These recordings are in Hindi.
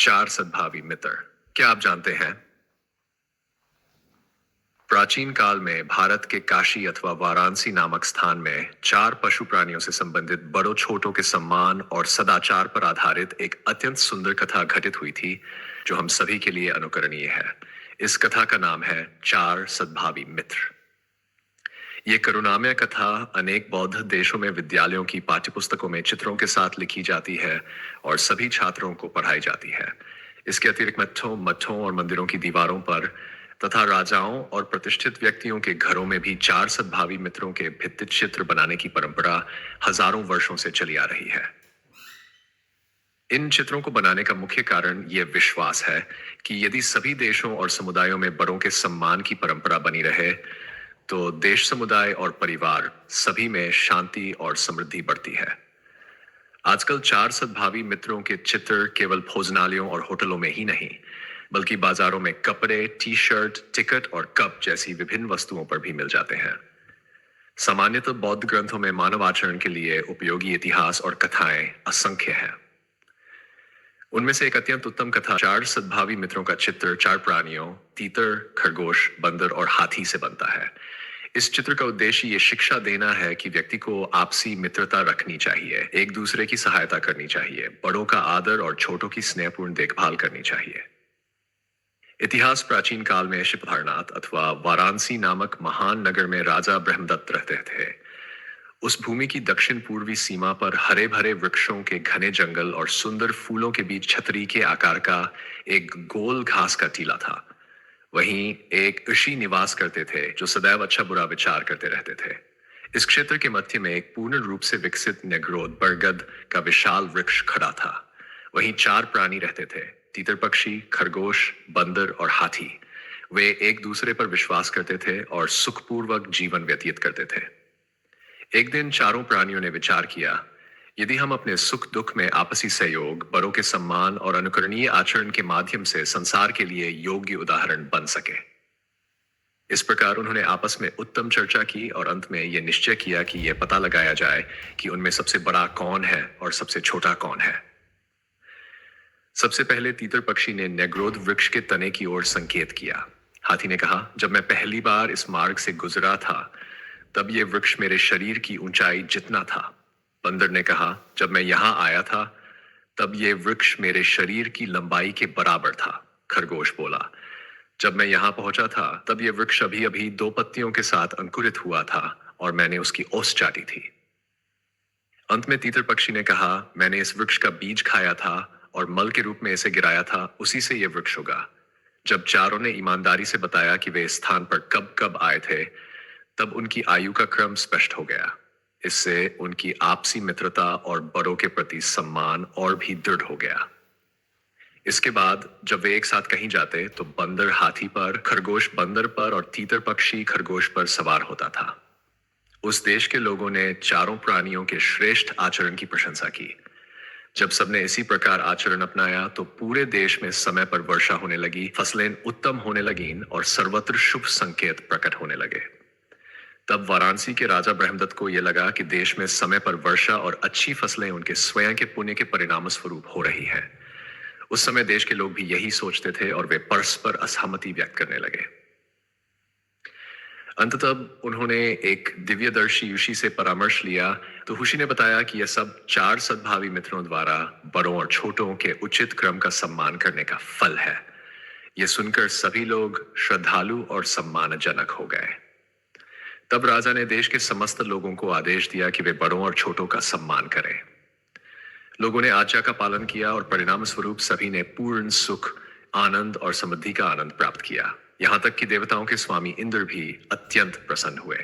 चार सद्भावी मित्र। क्या आप जानते हैं, प्राचीन काल में भारत के काशी अथवा वाराणसी नामक स्थान में चार पशु प्राणियों से संबंधित बड़ों छोटों के सम्मान और सदाचार पर आधारित एक अत्यंत सुंदर कथा घटित हुई थी, जो हम सभी के लिए अनुकरणीय है। इस कथा का नाम है चार सद्भावी मित्र। ये करुणामय कथा अनेक बौद्ध देशों में विद्यालयों की पाठ्यपुस्तकों में चित्रों के साथ लिखी जाती है और सभी छात्रों को पढ़ाई जाती है। इसके अतिरिक्त मठों और मंदिरों की दीवारों पर तथा राजाओं और प्रतिष्ठित व्यक्तियों के घरों में भी चार सद्भावी मित्रों के भित्ति चित्र बनाने की परंपरा हजारों वर्षों से चली आ रही है। इन चित्रों को बनाने का मुख्य कारण यह विश्वास है कि यदि सभी देशों और समुदायों में बड़ों के सम्मान की परंपरा बनी रहे तो देश, समुदाय और परिवार सभी में शांति और समृद्धि बढ़ती है। आजकल चार सद्भावी मित्रों के चित्र केवल भोजनालयों और होटलों में ही नहीं, बल्कि बाजारों में कपड़े, टी शर्ट, टिकट और कप जैसी विभिन्न वस्तुओं पर भी मिल जाते हैं। सामान्यतः बौद्ध ग्रंथों में मानव आचरण के लिए उपयोगी इतिहास और कथाएं असंख्य हैं। उनमें से एक अत्यंत उत्तम कथा चार सद्भावी मित्रों का चित्र चार प्राणियों तीतर, खरगोश, बंदर और हाथी से बनता है। इस चित्र का उद्देश्य ये शिक्षा देना है कि व्यक्ति को आपसी मित्रता रखनी चाहिए, एक दूसरे की सहायता करनी चाहिए, बड़ों का आदर और छोटों की स्नेहपूर्ण देखभाल करनी चाहिए। इतिहास प्राचीन काल में शिपधारनाथ अथवा वाराणसी नामक महान नगर में राजा ब्रह्मदत्त रहते थे। उस भूमि की दक्षिण पूर्वी सीमा पर हरे भरे वृक्षों के घने जंगल और सुंदर फूलों के बीच छतरी के आकार का एक गोल घास का टीला था। वहीं एक ऋषि निवास करते थे जो सदैव अच्छा बुरा विचार करते रहते थे। इस क्षेत्र के मध्य में एक पूर्ण रूप से विकसित नेग्रोध बरगद का विशाल वृक्ष खड़ा था। वहीं चार प्राणी रहते थे, तीतर पक्षी, खरगोश, बंदर और हाथी। वे एक दूसरे पर विश्वास करते थे और सुखपूर्वक जीवन व्यतीत करते थे। एक दिन चारों प्राणियों ने विचार किया, यदि हम अपने सुख दुख में आपसी सहयोग, बड़ों के सम्मान और अनुकरणीय आचरण के माध्यम से संसार के लिए योग्य उदाहरण बन सके। इस प्रकार उन्होंने आपस में उत्तम चर्चा की और अंत में यह निश्चय किया कि यह पता लगाया जाए कि उनमें सबसे बड़ा कौन है और सबसे छोटा कौन है। सबसे पहले तीतर पक्षी ने नेग्रोध वृक्ष के तने की ओर संकेत किया। हाथी ने कहा, जब मैं पहली बार इस मार्ग से गुजरा था तब यह वृक्ष मेरे शरीर की ऊंचाई जितना था। बंदर ने कहा, जब मैं यहां आया था तब यह वृक्ष मेरे शरीर की लंबाई के बराबर था। खरगोश बोला, जब मैं यहां पहुंचा था तब यह वृक्ष अभी अभी दो पत्तियों के साथ अंकुरित हुआ था और मैंने उसकी ओस चाटी थी। अंत में तीतर पक्षी ने कहा, मैंने इस वृक्ष का बीज खाया था और मल के रूप में इसे गिराया था, उसी से यह वृक्ष उगा। जब चारों ने ईमानदारी से बताया कि वे इस स्थान पर कब कब आए थे, तब उनकी आयु का क्रम स्पष्ट हो गया। इससे उनकी आपसी मित्रता और बड़ों के प्रति सम्मान और भी दृढ़ हो गया। इसके बाद जब वे एक साथ कहीं जाते तो बंदर हाथी पर, खरगोश बंदर पर और तीतर पक्षी खरगोश पर सवार होता था। उस देश के लोगों ने चारों प्राणियों के श्रेष्ठ आचरण की प्रशंसा की। जब सबने इसी प्रकार आचरण अपनाया तो पूरे देश में समय पर वर्षा होने लगी, फसलें उत्तम होने लगीं और सर्वत्र शुभ संकेत प्रकट होने लगे। तब वाराणसी के राजा ब्रह्मदत्त को यह लगा कि देश में समय पर वर्षा और अच्छी फसलें उनके स्वयं के पुण्य के परिणाम स्वरूप हो रही हैं। उस समय देश के लोग भी यही सोचते थे और वे परस्पर असहमति व्यक्त करने लगे। अंततः उन्होंने एक दिव्यदर्शी ऋषि से परामर्श लिया तो ऋषि ने बताया कि यह सब चार सद्भावी मित्रों द्वारा बड़ों और छोटों के उचित क्रम का सम्मान करने का फल है। यह सुनकर सभी लोग श्रद्धालु और सम्मानजनक हो गए। तब राजा ने देश के समस्त लोगों को आदेश दिया कि वे बड़ों और छोटों का सम्मान करें। लोगों ने आज्ञा का पालन किया और परिणाम स्वरूप सभी ने पूर्ण सुख, आनंद और समृद्धि का आनंद प्राप्त किया। यहाँ तक कि देवताओं के स्वामी इंद्र भी अत्यंत प्रसन्न हुए।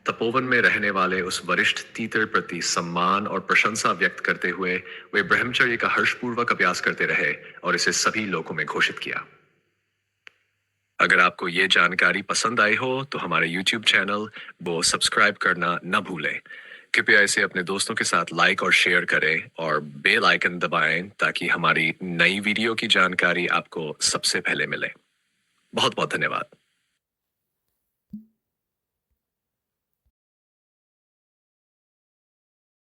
तपोवन में रहने वाले उस वरिष्ठ तीतर प्रति सम्मान और प्रशंसा व्यक्त करते हुए वे ब्रह्मचर्य का हर्षपूर्वक अभ्यास करते रहे और इसे सभी लोगों में घोषित किया। अगर आपको ये जानकारी पसंद आई हो तो हमारे YouTube चैनल वो सब्सक्राइब करना न भूलें। कृपया इसे अपने दोस्तों के साथ लाइक और शेयर करें और बेल आइकन दबाएं ताकि हमारी नई वीडियो की जानकारी आपको सबसे पहले मिले। बहुत बहुत धन्यवाद।